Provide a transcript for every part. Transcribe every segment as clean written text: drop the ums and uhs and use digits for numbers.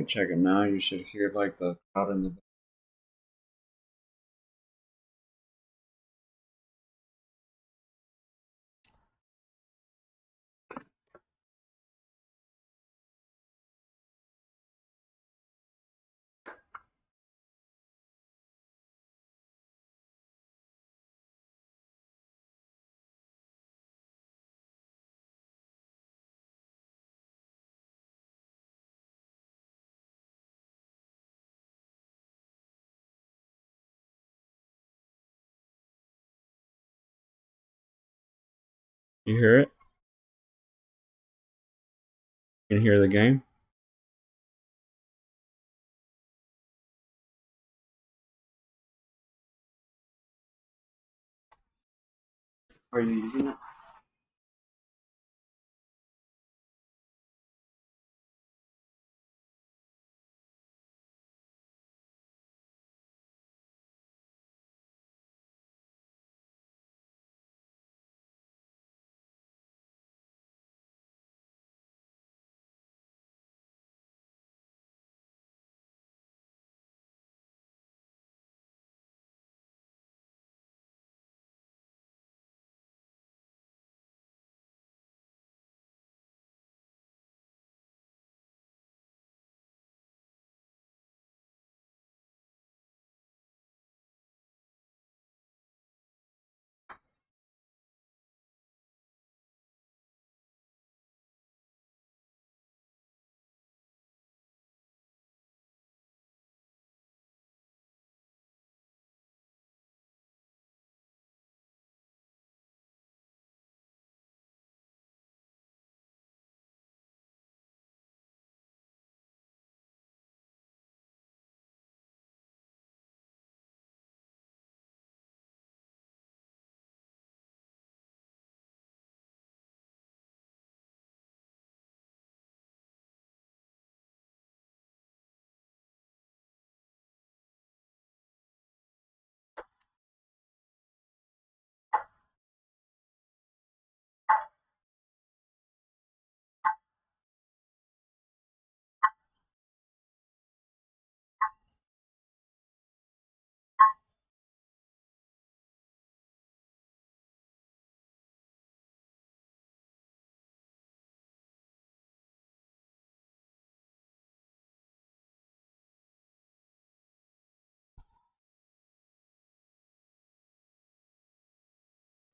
check it now. You should hear like the crowd in the. You hear it? You can hear the game. Are you using it?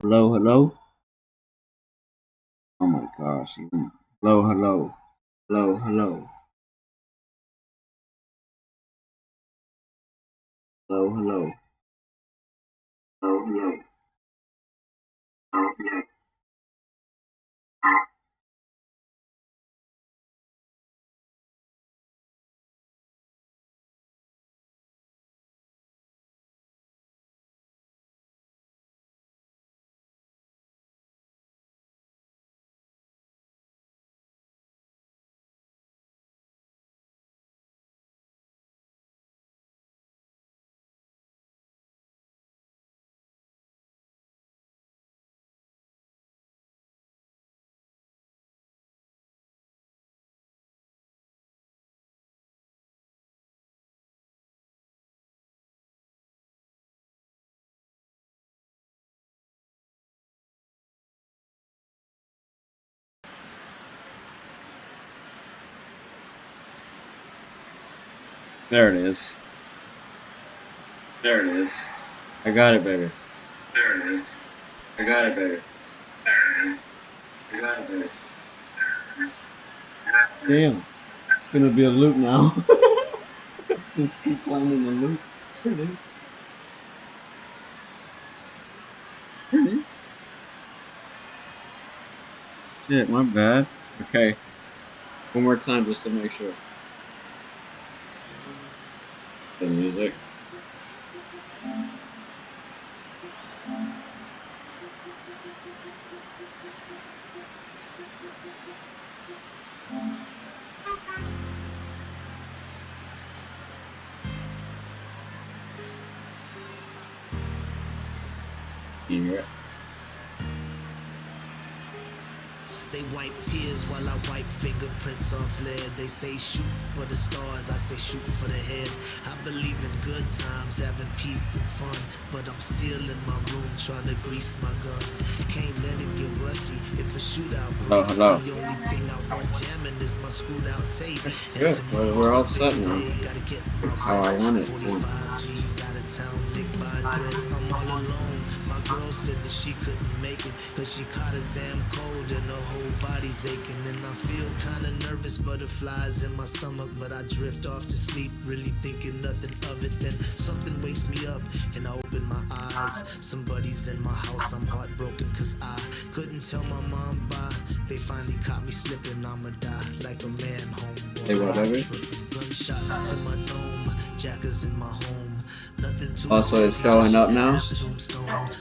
Hello, hello. Oh my gosh. Hello, hello. Hello, hello. Hello, hello. Hello, hello. Hello, hello. There it is. There it is. I got it better. There it is. I got it better. There it is. I got it better. Damn. It's gonna be a loop now. Just keep playing in the loop. Here it is. Here it is. Shit, my bad. Okay. One more time just to make sure. The music. You hear it? They wipe tears while I wipe fingerprints off lead. They say shoot for the stars, I say shoot for the head. I believe in good times, having peace and fun, but I'm still in my room trying to grease my gun. Can't let it get rusty. If a shootout breaks, the only thing I want jamming is my screwed out tape. Good, we're all set now. How I want it. 45 G's out of town, big body dress. I'm all alone. My girl said that she couldn't make it, cause she caught a damn cold and her whole body's aching. And I feel kinda nervous, butterflies in my stomach, but I drift off to sleep, really thinking nothing of it. Then something wakes me up and I open my eyes. Somebody's in my house, I'm heartbroken cause I couldn't tell my mom bye. They finally caught me slipping, I'ma die like a man, homeboy. Hey, whatever. Gunshots to my dome, jackers in my home. Also, it's showing up now.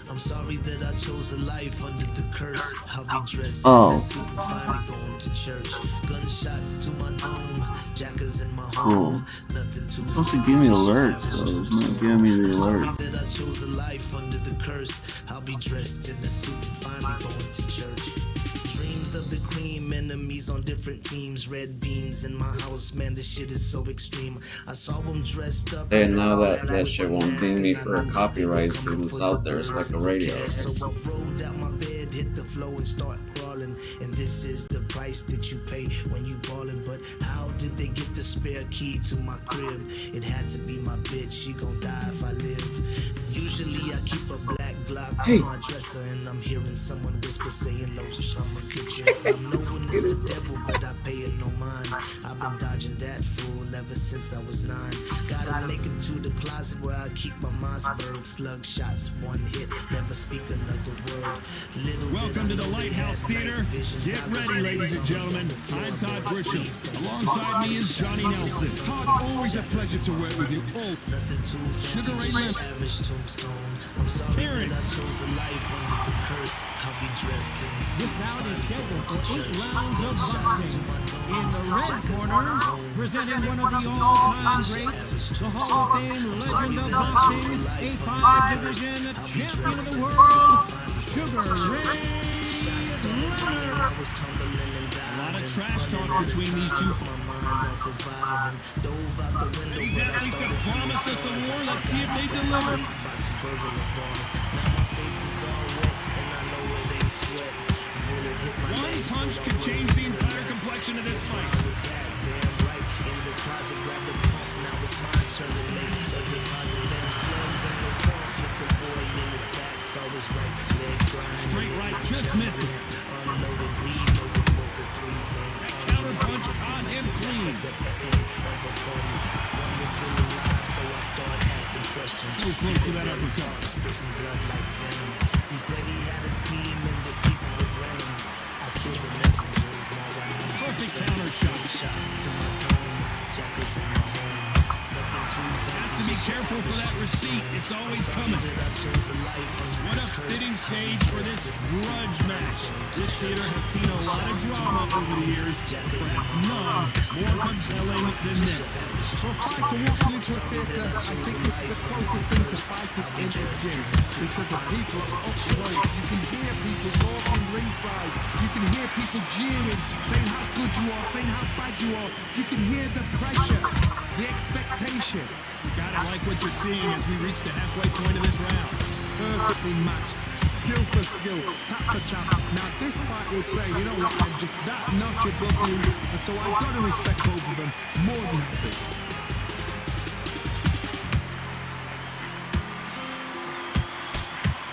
I'm sorry that I chose a life under the curse. I'll be dressed in a suit and finally going to church. Gunshots to my dome, jackers in my home. Nothing too supposed to give me alerts, so it's not giving me the alert. Sorry that I chose a life under the curse. I'll be dressed in a suit and finally going to church. Dreams of the cream, enemies on different teams. Red beams in my house, man, this shit is so extreme. I saw them dressed up. And now that shit won't ping me for a copyright students out there. It's like a radio. So I rolled out my bed, hit the floor and start crawling. And this is the price that you pay when you ballin'. But how did they get the spare key to my crib? It had to be my bitch, she gon' die if I live. Usually I keep a black Glock on my dresser, and I'm hearing someone whisper saying low summer picture. I'm knowing it's the devil, but I pay it no mind. I've been dodging that fool ever since I was 9. Gotta make it to the closet where I keep my Mossberg. Slug shots, one hit, never speak another word. Welcome to the Lighthouse Theater. Get ready, ladies and gentlemen. I'm Todd Grisham. Alongside me is Johnny Nelson. Todd, always a pleasure to work with you. Oh, Sugar Ray Leonard. Terrence. This bout is scheduled for 8 rounds of boxing. In the red corner, presenting one of the all-time greats, the Hall of Fame legend of boxing, a 5-division champion of the world, Sugar Ray Leonard. A lot of trash talk between these two. These athletes have promised us a war. Let's see if they deliver. One punch could change the entire complexion of this fight. Straight right just misses. That counter punch caught him clean. So close to that uppercut. He said he had a team and the people would run him. I killed the messengers, now I need perfect counter shot. shots to my dome, jackets in my home. Nothing too fancy. Have to be careful for that receipt. It's always coming. What a fitting stage for this grudge match. This theater has seen a lot of drama over the years, perhaps none more compelling than this. For a fighter walking into a theatre, I think this is the closest thing to fighting in the gym, because the people are up close. You can hear people talking ringside. You can hear people jeering, saying how good you are, saying how bad you are. You can hear the pressure, the expectation. You gotta like what you're seeing as we reach the halfway point of this round. Perfectly matched, skill for skill, tap for tap. Now this fight will say, you know what, I'm just that notch above you, and so I've got to respect both of them more than happy.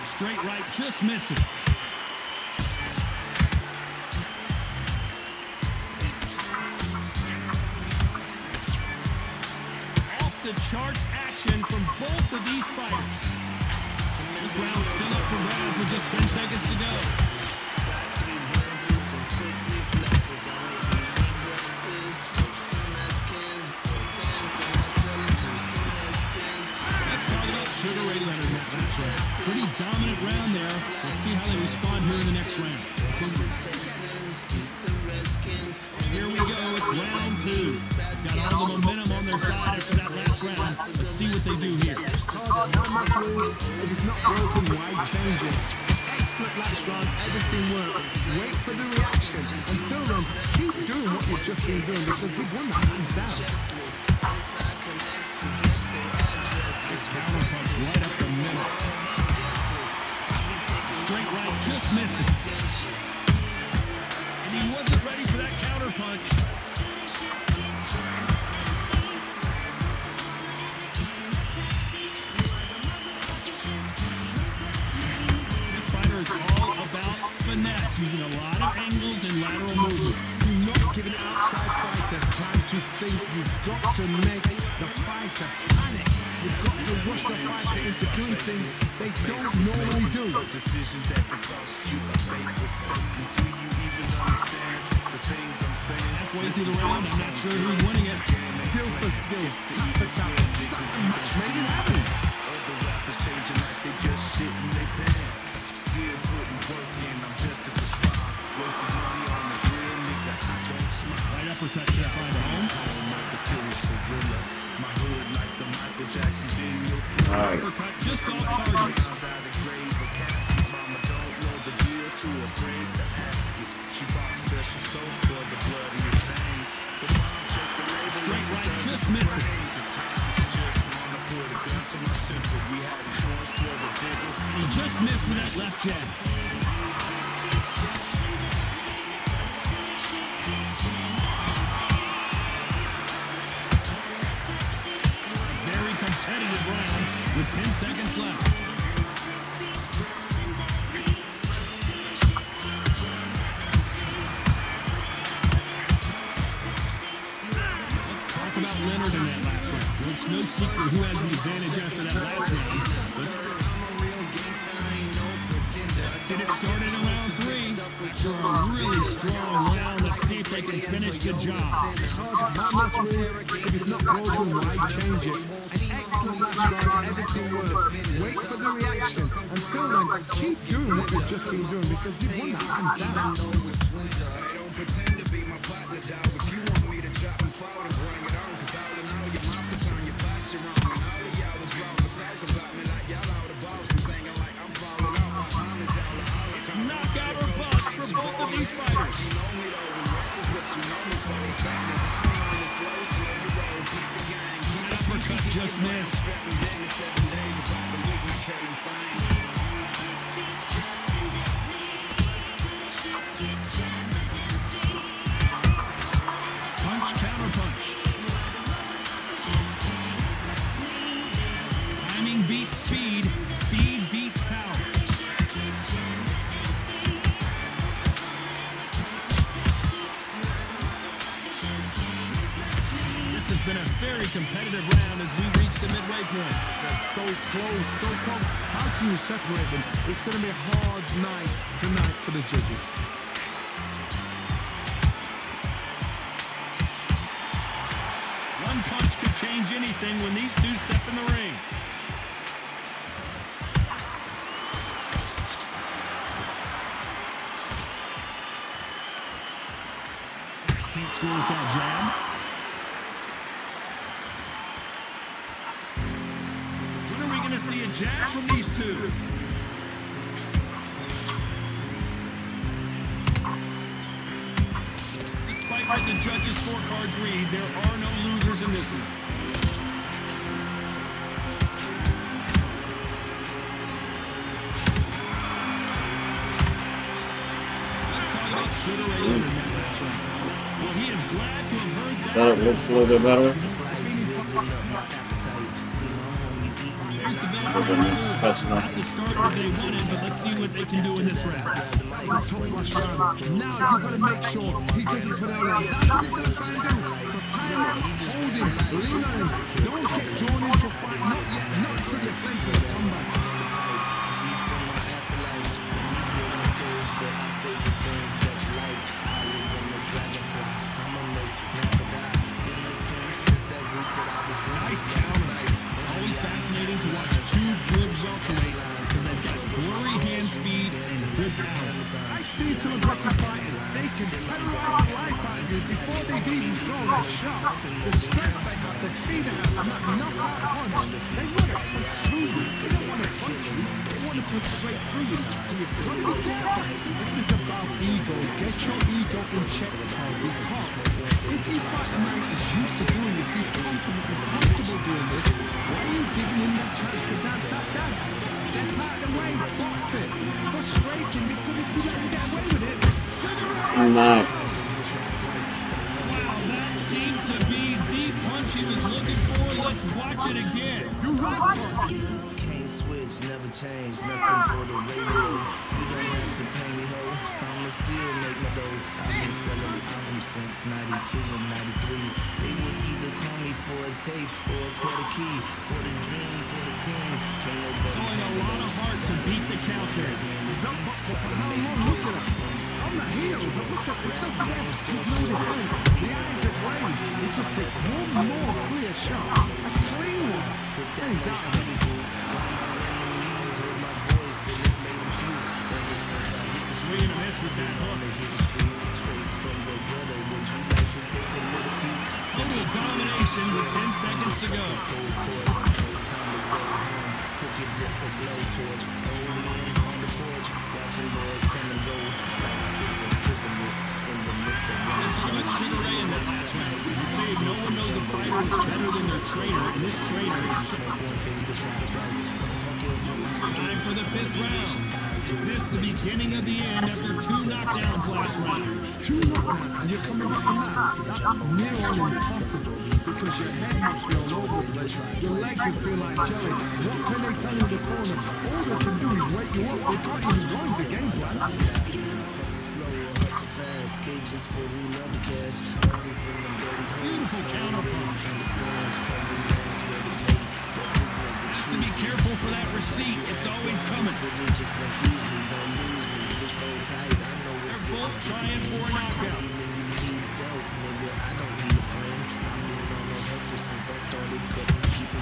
Straight right just misses. Off the charts action from both of these fighters. This round's still up for grabs with just 10 seconds to go. Sugar Ray Leonard, that's right. Pretty dominant round there. Let's see how they respond here in the next round. Here we go, it's round 2. Got all the momentum on their side after that last round. Let's see what they do here. My match rules, it is not broken, why change it? excellent last round. Everything worked. Wait for the reaction. Until then, keep doing what you've just been doing because you've won that hands down. Counter punch right up the middle. Straight right just misses. And he wasn't ready for that counter punch. This fighter is all about finesse, using a lot of angles and lateral movement. Do not give an outside fighter time to think. You've got to make the fighter panic. You've got to rush the fighter into doing things they don't normally do. Decisions that can cost you a fate was something. Do you even understand the things I'm saying? Halfway through the round, I'm not sure who's winning it. Skill for skill, tap for tap. It's like a match made in heaven. Other rappers changing like they just shit in their pants. Still putting work in, I'm destined to try. Wasting money on the grill, nigga, I don't smile. Right uppercut to find a home. Like the pillars for Gorilla. My hood like the Michael Jackson video. Alright. Uppercut just off target. Out of the grave, a casket. Mama don't know the deal, too afraid to ask it. She bought special soap for the bloodiest things. But mom checked the label. Straight right just misses. Just wanna put a gun to my temple. We had a choice for the devil. He just missed with that left jab. Very competitive round with 10 seconds left. Let's talk about Leonard in that last round. Well, it's no secret who has the advantage after that last round. Let's get it started in round 3. After a really strong round, let's see if they can finish the job. My motto is, if it's not broken, why change it? An excellent last round, everything works. Wait for the reaction. Until then, keep doing what you've just been doing because you've won that hands down. Don't pretend to be my partner, dog. If you want me to drop and fall, then bring it on. Cause all in all, your mouth is on your posture wrong. And all of y'all was wrong for talking about me like y'all all the boss. And thinking like I'm falling off. My promise y'all are all It's knockout or bust for both of these fighters. you know me though, the rap is what you know me for. The fact is, I'm on the flow, slow your roll, keep the gang. That uppercut just missed. Strapping down in 7 days, about the week, my kill insane. Punch, counter punch. Timing beats speed. Speed beats power. This has been a very competitive round as we reach the midway point. They're so close, so close. How can you separate them? It's going to be a hard night tonight for the judges. One punch could change anything when these two step in the ring. Can't score with that jab. When are we going to see a jab from these two? Despite what the judges' scorecards read, there are no losers in this one. Let's talk about Sugar Ray Leonard in that last round. Well, he is glad to have heard that. Setup looks a little bit better. There's the Professional. Not the start that they wanted, but let's see what they can do in this round. It's a tough last round. Now you've got to make sure he doesn't put out on. That's what he's going to try and do. So tie him up, hold him, lean on him. Don't get drawn into a fight. Not yet. Not until you're sensing the comeback. Nice counter. It's always fascinating to watch two good welterweights because they've got blurry hand speed and good power. I've seen some aggressive fighters. They can terrorize life out of you before they've even thrown a shot. The strength they have, the speed they have, and that knockout punch, they want to punch through you. They don't want to punch you, they want to punch straight through you. So you've got to be careful. This is about ego. Get your ego in check, Paul, because if you fight a man that's used to doing this, he's comfortable doing this, why are you giving him that chance to dance that dance? Step out of the way, box it. Frustrating because if you let him get away with it, Nice. Wow, that seemed to be the punch he was looking for. Let's watch it again. you're right, Paul. Can't switch, never change, nothing for the radio. You don't have to pay me, ho. I'ma still make my dough. I've been selling albums since 92 and 93. They would either call me for a tape or a quarter key. For the dream, for the team. Can't nobody Showing a lot of heart to beat the count there. He's up for how long? Look at him. On the heels, but look at this stuff there. He's no defense. The eyes are glazed. He just takes one more clear shot. A clean one. Then he's out of it. Swing and a miss with that hook. Total domination with 10 seconds to go. This is what Sugar Ray in the last round. You say no one knows a fighter is better than their trainer, and this trainer is time for the 5th round. Is this the beginning of the end after 2 knockdowns last round? 2 knockdowns, and you're coming back from that. That's near on impossible because your head must be all over the place. Your legs will feel like jelly. What can they tell you in the corner? All they can do is wake you up. They're not even going to game plan. Beautiful counterpunch. To be careful for that receipt. It's always coming. They're both trying for a knockout.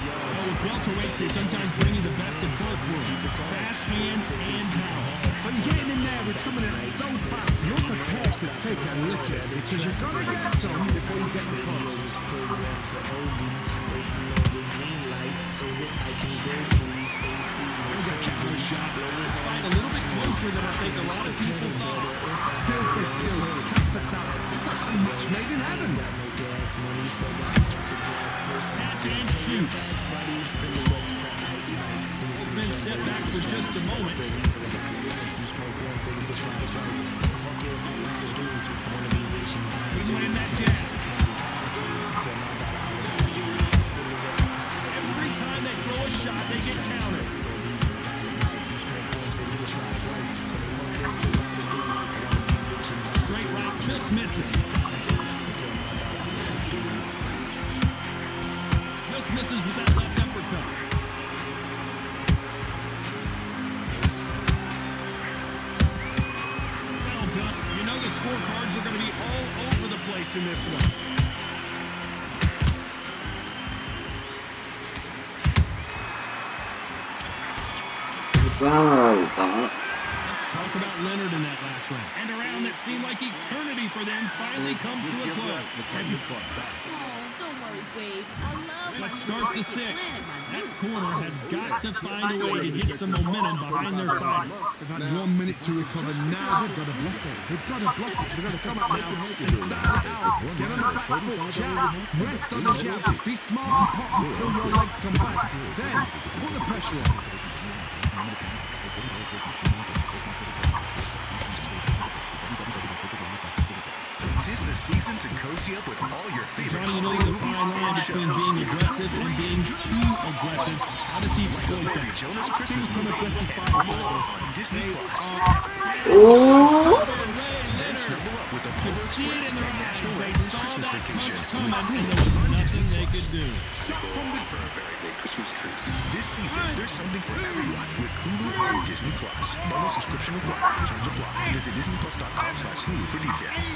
Well, with welterweights, they sometimes bring you the best of both worlds. Fast hands and power. When getting in there with someone that's so fast, you're prepared to take a lick at it because you're going to get some before you get the close. There's a counter shot. This fight a little bit closer than I think a lot of people thought. Skill for skill, test to test. Just like a match made in heaven. Catch and shoot. Been step back for just a moment. Couldn't land that jab. Every time they throw a shot, they get countered. Straight right, just missing. Just misses with that left uppercut. Well done. You know the scorecards are going to be all over the place in this one. Let's talk about Leonard in that last round. And a round that seemed like eternity for them finally comes to a close. Don't worry, Wade. I love Let's start the 6th. That corner has got to find a way to get some momentum behind their fighter. They've had 1 minute to recover. Now they've got to block it. They've got to block it. They've got to come out now and style it out. Get on the back foot, jab. Rest on the jab. Be smart and pop until your legs come back. Then put the pressure on. Tis the season to cozy up with all your favorite Johnny, you know holiday the movies fine line and between shows. being aggressive and being too aggressive. How does he exploit Follow that? Jonas I've seen Christmas some movie aggressive and fighters more like this. on Disney Plus. Then snuggle up with the Could Polar see it Express in their and eyes. National They Lampoon's saw Christmas that Vacation. punch coming, and there was nothing they could do. For a very big Christmas treat. This season, there's something for everyone with Hulu on Disney Plus. Bundle subscription required. Terms apply. Visit DisneyPlus.com/Hulu for details.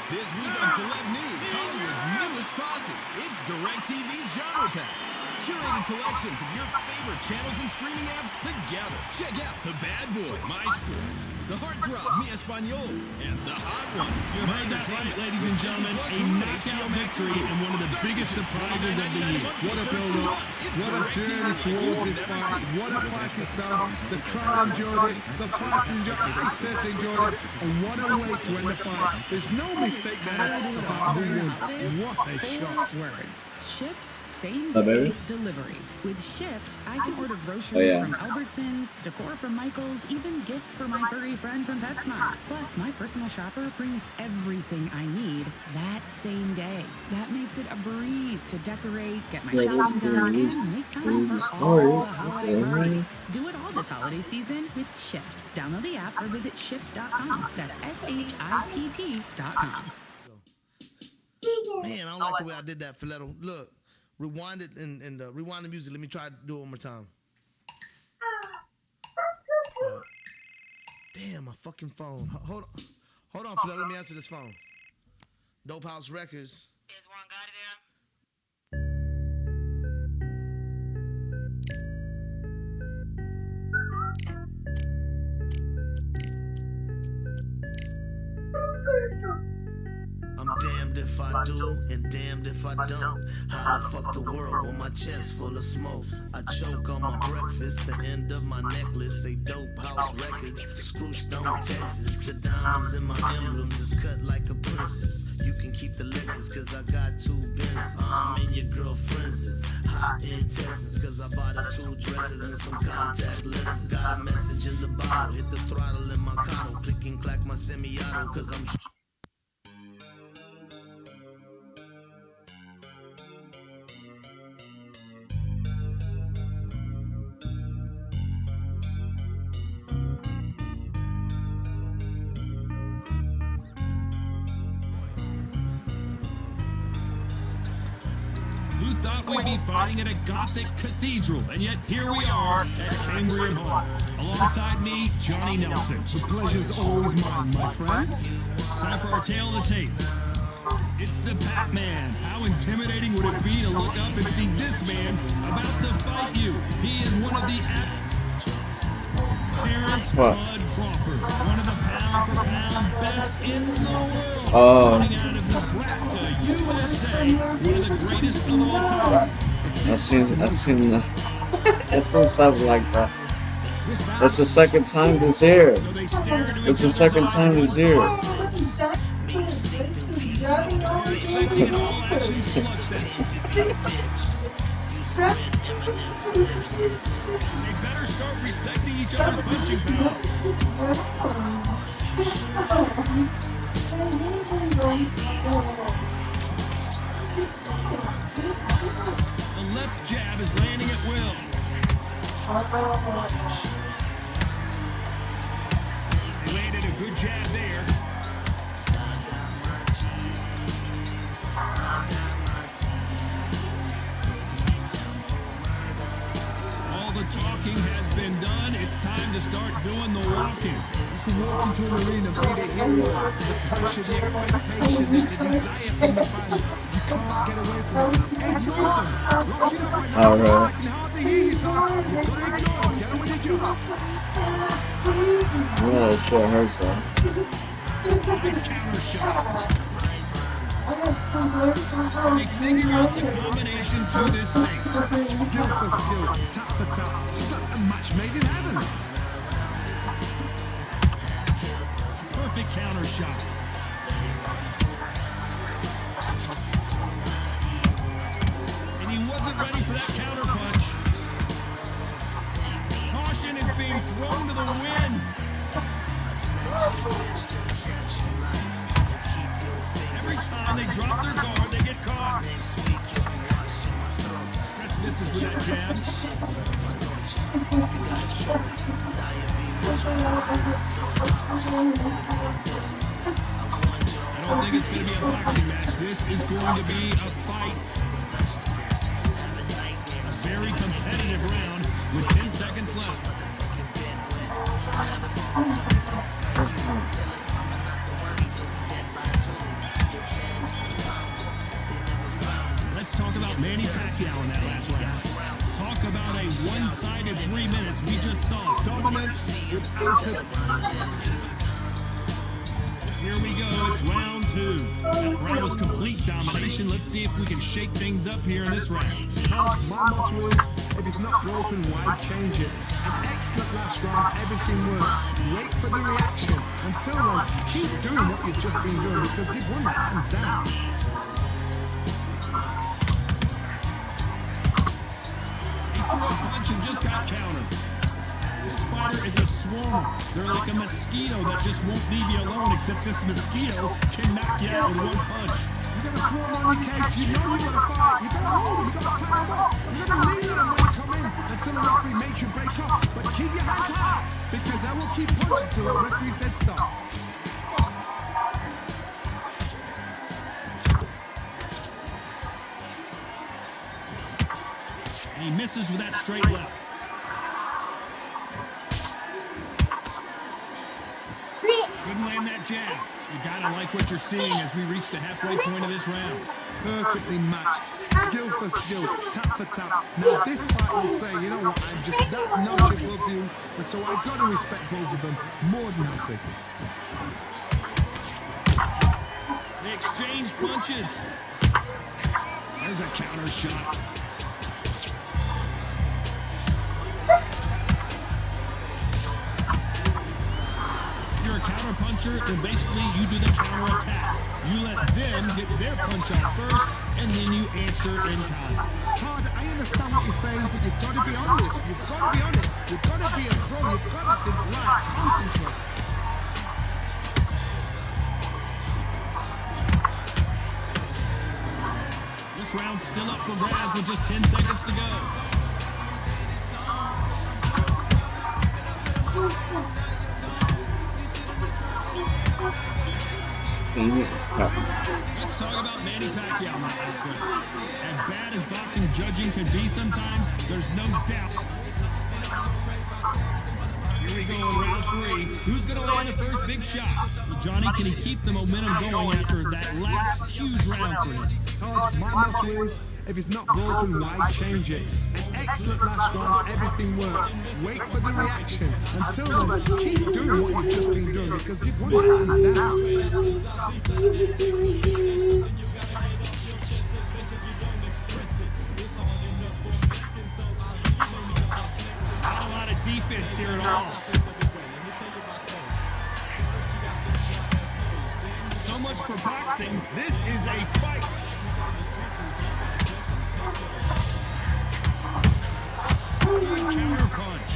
This week on Celeb News, Hollywood's newest posse. It's DirecTV's Genre Packs. Curated collections of your favorite channels and streaming apps together. Check out The Bad Boy, My Sports, The Heartthrob, Mi Español, and The Hot One. You heard that right, ladies and gentlemen. A knockout victory and one of the biggest surprises of the year. What a build-up, what a journey towards this fight, what a fight itself. The crowd enjoyed it, the fans enjoyed it, the set enjoyed it, and what a way to end the fight. There's no mistake there about who won. What a shot. Words. Shipped, same Hi, day baby. delivery. With Shipped, I can order groceries yeah. from Albertsons, decor from Michaels, even gifts for my furry friend from PetSmart. Plus, my personal shopper brings everything I need that same day. That makes it a breeze to decorate, get my shopping done, and make time for all the holiday parties. Do it all this holiday season with Shipped. Download the app or visit Shipped.com. That's SHIPT.com. Man, I don't like the way I did that, Filetto. Look, rewind it and rewind the music. Let me try to do it one more time. Damn, my fucking phone. Hold on, Filetto. Let me answer this phone. Dope House Records. Is one got it there? I'm damned if I do and damned if I don't. How the fuck the world with my chest full of smoke? I choke on my breakfast, the end of my necklace. Say Dope House Records, Screwstone, Texas. The diamonds in my emblems is cut like a princess. You can keep the Lexus cause I got 2 Benzes. I'm in your girlfriend's is hot intestines cause I bought her 2 dresses and some contact lenses. Got a message in the bottle, hit the throttle in my Cotto. Click and clack my semi-auto cause I'm Who thought we'd be fighting at a Gothic cathedral? And yet here we are at Cambrian Hall. Alongside me, Johnny Nelson. The pleasure's always mine, my friend. Time for our tale of the tape. It's the Batman. How intimidating would it be to look up and see this man about to fight you? He is one of the Terrence What? Bud Crawford, one of the pound-for-pound best in the world. Oh. Coming out of Nebraska, USA, one of the greatest of all time. I've seen something like that. That's the second time this year. So they stare into It's each the second other's time eyes, this year. expecting an all-action slugfest. They better start respecting each other's punching power. The left jab is landing at will. They landed a good jab there. All the talking has been done. It's time to start doing the walking. To walk into an arena, be the hero, the pressure, the expectation, the desire from the fans. You can't get away from it. Ignore them. Rock it up right now. All right. I can hardly hear you, Tom. You've got to ignore them. Get on with your job. Yeah, that shit hurts though. Nice counter shot. They figure out the combination to this thing. Skill for skill, tap for tap. Just like a match made in heaven. Perfect counter shot. And he wasn't ready for that counter punch. Caution is being thrown to the wind. Every time they drop their guard, they get caught. Chris misses with that jab. I don't think it's going to be a boxing match. This is going to be a fight. A very competitive round with 10 seconds left. talk about Manny Pacquiao in that last round. Talk about a one-sided 3 minutes. We just saw Dominance with Here we go. It's round 2. That round was complete domination. Let's see if we can shake things up here in this round. My motto is, if it's not broken, why change it? An excellent last round, everything works. Wait for the reaction. Until then, keep doing what you've just been doing because you've won the hands down. He threw a punch and just got countered. This fighter is a swarmer. They're like a mosquito that just won't leave you alone, except this mosquito can knock you out with one punch. You gotta swarm on your case, you know you gotta fight, you gotta hold them, you gotta tie them up, you gotta lean on them when you come in until the referee makes you break up. But keep your hands high, because I will keep punching till the referee said stop. And he misses with that straight left. Couldn't land that jab. You gotta like what you're seeing as we reach the halfway point of this round. Perfectly matched, skill for skill, tap for tap. Now this fight will say, you know what, I'm just that notch above you, and so I've got to respect both of them more than happy. They exchange punches. There's a counter shot. You're a counter puncher, then basically you do the counter attack. You let them get their punch out first, and then you answer in kind. Todd, I understand what you're saying, but you've got to be honest. You've got to be honest. You've got to be a pro. You've got to think live, concentrate. This round's still up for grabs with just 10 seconds to go. Let's talk about Manny Pacquiao in that last round. As bad as boxing judging can be sometimes, there's no doubt. Here we go in round 3. Who's going to land the first big shot? Well, Johnny, can he keep the momentum going after that last huge round for him? Todd, my motto is, if it's not broken, why change it? An excellent last round, everything works. Wait for the reaction. Until then, keep doing what you've just been doing because you've won the hands down. Not a lot of defense here at all. So much for boxing. This is a fight. Good counter punch.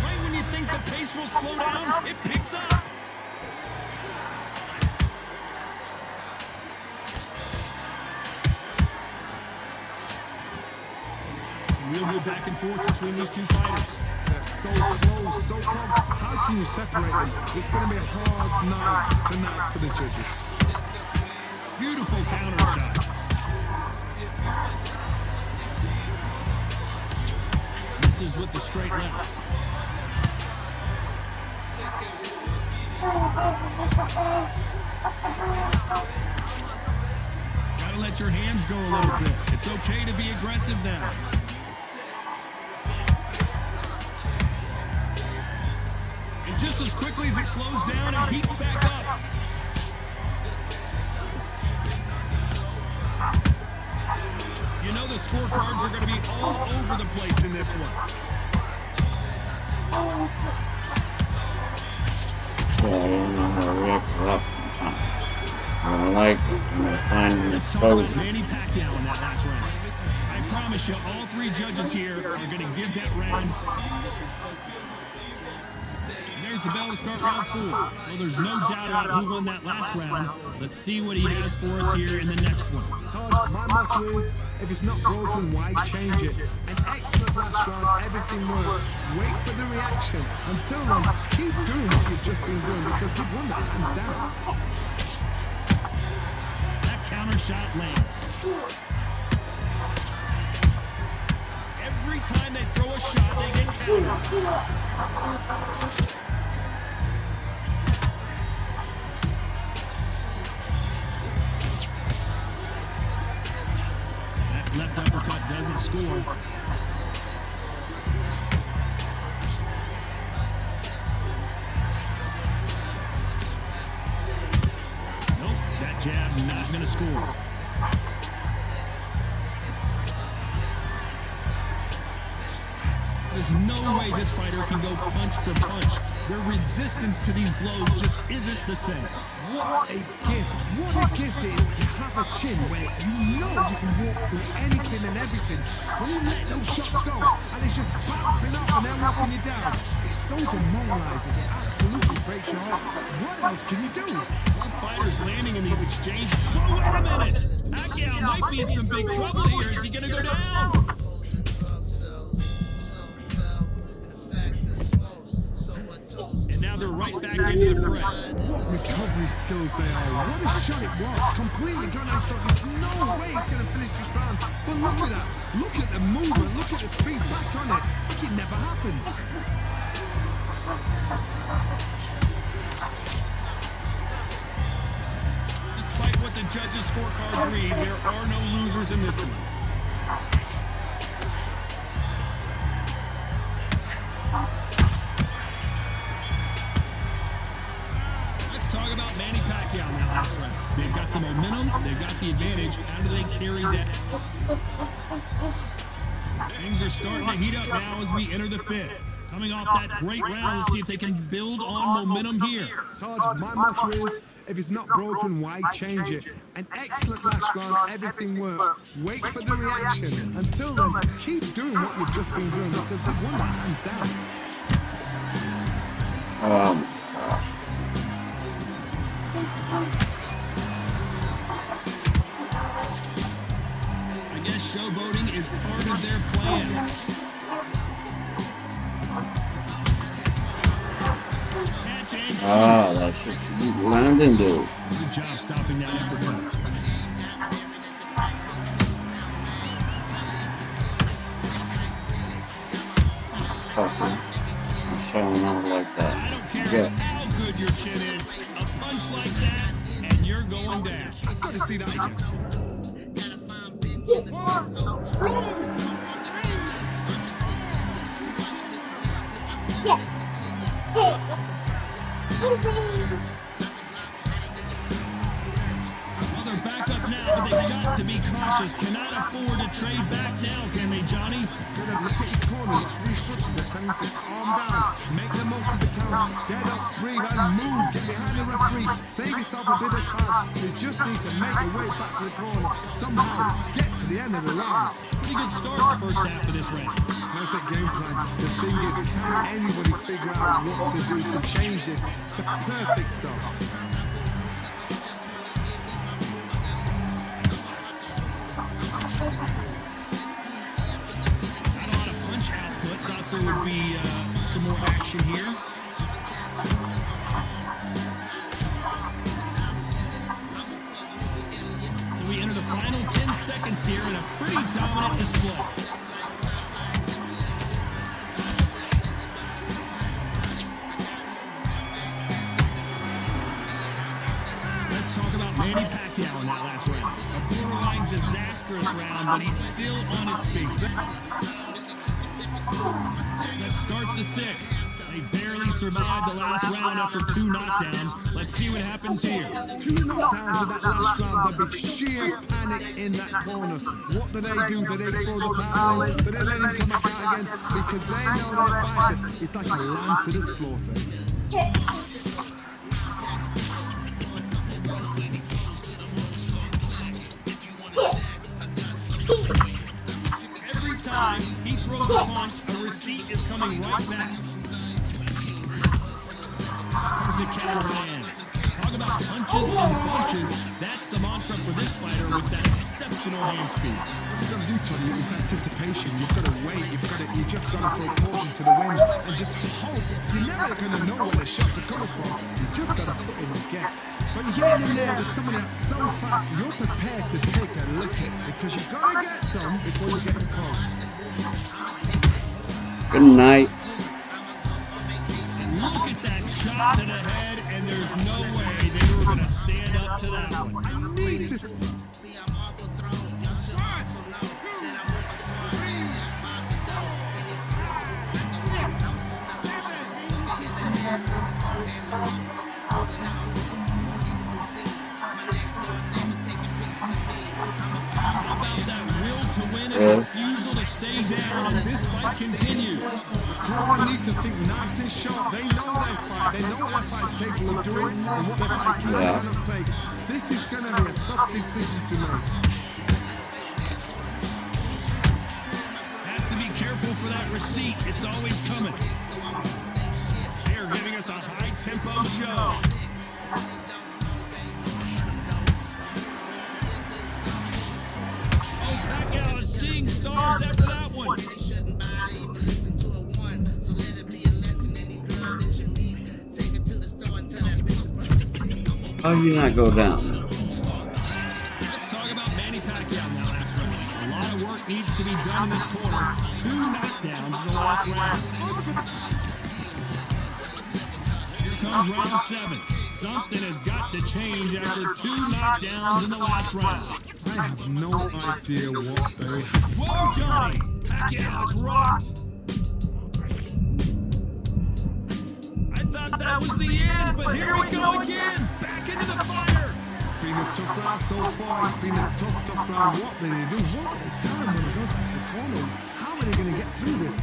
Right when you think the pace will slow down, it picks up. Real good back and forth between these two fighters. They're so close, so close. How can you separate them? It's going to be a hard night tonight for the judges. Beautiful counter shot. Misses with the straight left. Gotta let your hands go a little bit. It's okay to be aggressive now. And just as quickly as it slows down, it heats back up. You know the scorecards are going to be all over the place in this one. Yeah, I don't know how to react to that. I don't like it. I'm going to find an Let's talk about exposure. Manny Pacquiao in that last round. I promise you, all 3 judges here are going to give that round. There's the bell to start round 4. Well, there's no doubt about who won that last round. Let's see what he has for us here in the next one. Todd, my motto is, if it's not broken, why change it? An excellent last round, everything works. Wait for the reaction. Until then, keep doing what you've just been doing because you've won the hands down. That counter shot lands. every time they throw a shot, they get countered. That left uppercut doesn't score. Nope, that jab not going to score. There's no way this fighter can go punch for punch. Their resistance to these blows just isn't the same. What a gift. What a gift it is to have a chin where you know you can walk through anything and everything. When you let those shots go and it's just bouncing up and then knocking you down, it's so demoralizing. It absolutely breaks your heart. What else can you do? Both fighters landing in these exchanges. Oh, wait a minute! Pacquiao might be in some big trouble here. Is he going to go down? And now they're right back into the fray. What recovery skills they are. What a shot it was. Completely gone out of stock. There's no way he's going to finish this round. But look at that. Look at the movement. Look at the speed back on it. Like it never happened. Despite what the judges' scorecards read, there are no losers in this one. Let's talk about Manny Pacquiao now. That's right. They've got the momentum, they've got the advantage. How do they carry that? Things are starting to heat up now as we enter the fifth. Coming off that great round, let's see if they can build on momentum here. Taj, my motto is, if it's not broken, why change it? An excellent last round, everything works. Wait for the reaction. Until then, keep doing what you've just been doing because you've won that hands down. I guess showboating is part of their plan. Catch and shoot. Ah, that shit should be landing, dude. Good job stopping that uppercut. Fucker. I'm showing out like that. I don't care how good your chin is. A punch like that, and you're going down. I've got to see that again. Well, they're back up now, but they've got to be cautious. Cannot afford to trade back now, can they, Johnny? Look at his corner, restructure the time to calm down, make the most of the count, get up, breathe and move, get behind the referee, save yourself a bit of time. You just need to make your way back to the corner, somehow get to the end of the round. Pretty good start in the first half of this round. Perfect game plan. The thing is, can anybody figure out what to do to change this? It's a perfect start. Not a lot of punch output. Thought there would be some more action here. So we enter the final 10 seconds here in a pretty dominant display. Let's talk about Manny Pacquiao in that last round. A borderline disastrous round, but he's still on his feet. Let's start the sixth. They barely survived the last round after 2 knockdowns. Let's see what happens here. 2 knockdowns in that last round. There'd be sheer panic in that corner. What do? Do they throw the towel in? Do they let him come back out again? Because they know their fighter is like a lamb to the slaughter. Every time he throws a punch, a receipt is coming right back. Perfect counter lands. Talk about punches and bunches. That's the mantra for this fighter with that exceptional hand speed. What you've got to do, Tony, is anticipation. You've got to wait. You just got to throw caution to the wind and just hope. You're never going to know where the shots are coming from. You just got to put in a guess. So you get in there with someone that's so fast, you're prepared to take a look at it because you've got to get some before you get the call. Good night. Look at that shot to the head, and there's no way they were going to stand up to that one. I need to. How about that will to win and refusal to stay down as this fight continues? People need to think nice and sharp. They know their fight. They know what their fight's capable of doing and what their fight can and cannot take. This is going to be a tough decision to make. Have to be careful for that receipt. It's always coming. They're giving us a high-tempo show. Oh, Pacquiao is seeing stars after that one. How do you not go down? Let's talk about Manny Pacquiao now, last round. A lot of work needs to be done in this corner. 2 knockdowns in the last round. Here comes round 7. Something has got to change after 2 knockdowns in the last round. I have no idea what they have. Whoa, Johnny! Pacquiao is rocked. I thought that was the end, but here we go again. Back into the fire. It's been a tough round so far. It's been a tough round. What do they do? What do they tell them when they go to the corner? How are they going to get through this?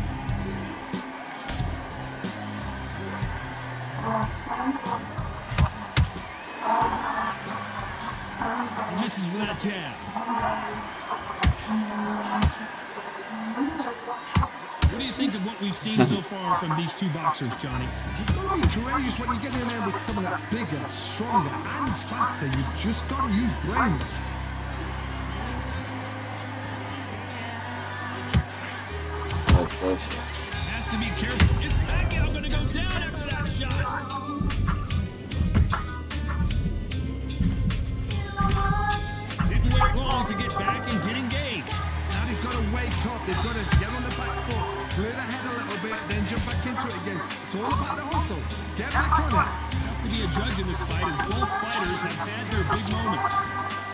Misses with that jab. What do you think of what we've seen so far from these two boxers, Johnny? You've got to be courageous when you get in there with someone that's bigger, stronger, and faster. You've just got to use brains. Oh, bullshit. Has to be careful. Is Pacquiao going to go down after that shot? Didn't wait long to get back and get engaged. Now they've got to wake up. They've got to get on the back foot, clear the head a little bit, then jump back into it again. It's all about the hustle. Get back on it. Have to be a judge in this fight as both fighters have had their big moments.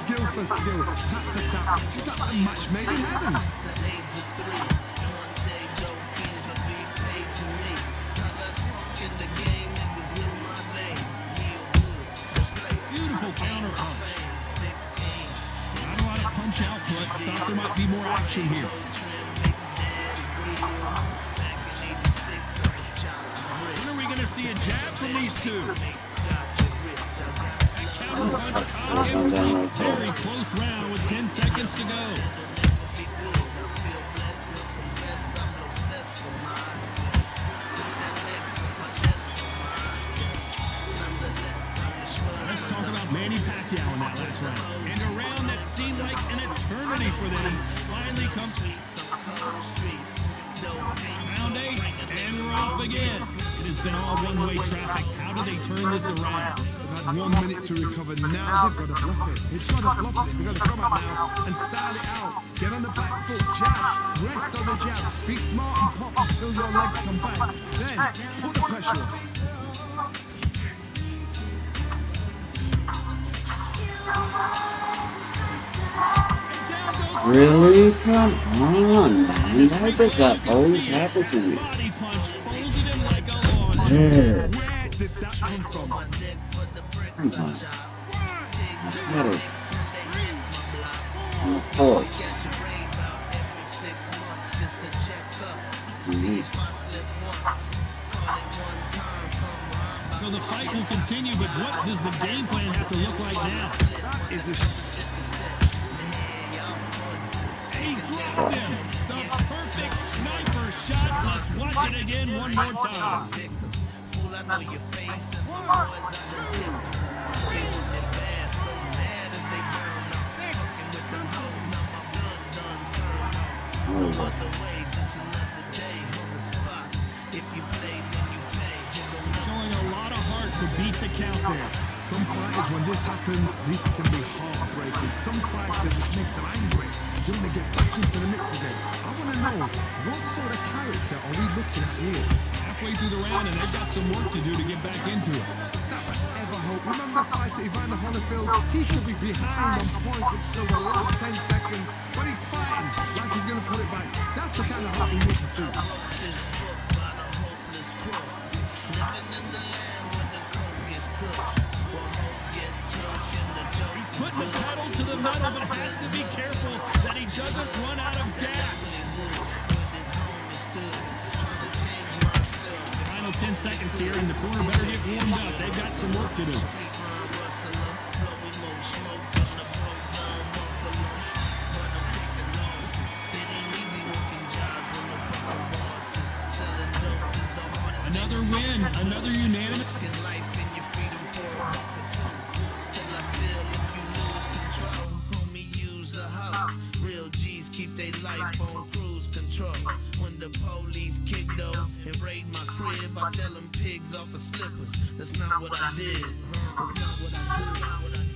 Skill for skill, tap for tap. Just like a match made in heaven. Beautiful counter punch. Not a lot of punch output. Thought there might be more action here. When are we going to see a jab from these two? Counter punch incomplete. Very close round with 10 seconds to go. Let's talk about Manny Pacquiao in that last round. And a round that seemed like an eternity for them finally comes. Round 8, and we're off again. It has been all one-way traffic. How do they turn this around? They've had 1 minute to recover. Now they've got to bluff it. They've got to bluff it. They've got to come out now and style it out. Get on the back foot, jab, rest on the jab. Be smart and pop until your legs come back. Then put the pressure on. Really? Come on, man. Why does that always happen to me? Body punch folded him like a launch. Yeah. Where did that come from? Come on. That is on the floor. So the fight will continue, but what does the game plan have to look like now? That is a He dropped him. The perfect sniper shot. Let's watch it again one more time. Showing a lot of heart to beat the count there. Some fighters, when this happens, this can be heartbreaking. Some fighters, it makes them angry. They want to get back into the mix again. I'm want to know, what sort of character are we looking at here? Halfway through the round, and they've got some work to do to get back into it. Ever hope? Remember the fight at Evander Holyfield? He should be behind on points until the last 10 seconds, but he's fighting like he's going to put it back. That's the kind of hope we need to see. He's putting the pedal to the metal, but has to be careful that he doesn't run out of gas. Final 10 seconds here, and the corner better get warmed up. They've got some work to do. Another win, another unanimous. Real G's keep their life on cruise control. When the police kick though and raid my crib, I tell them pigs off of slippers. That's not what I did. That's not what I did.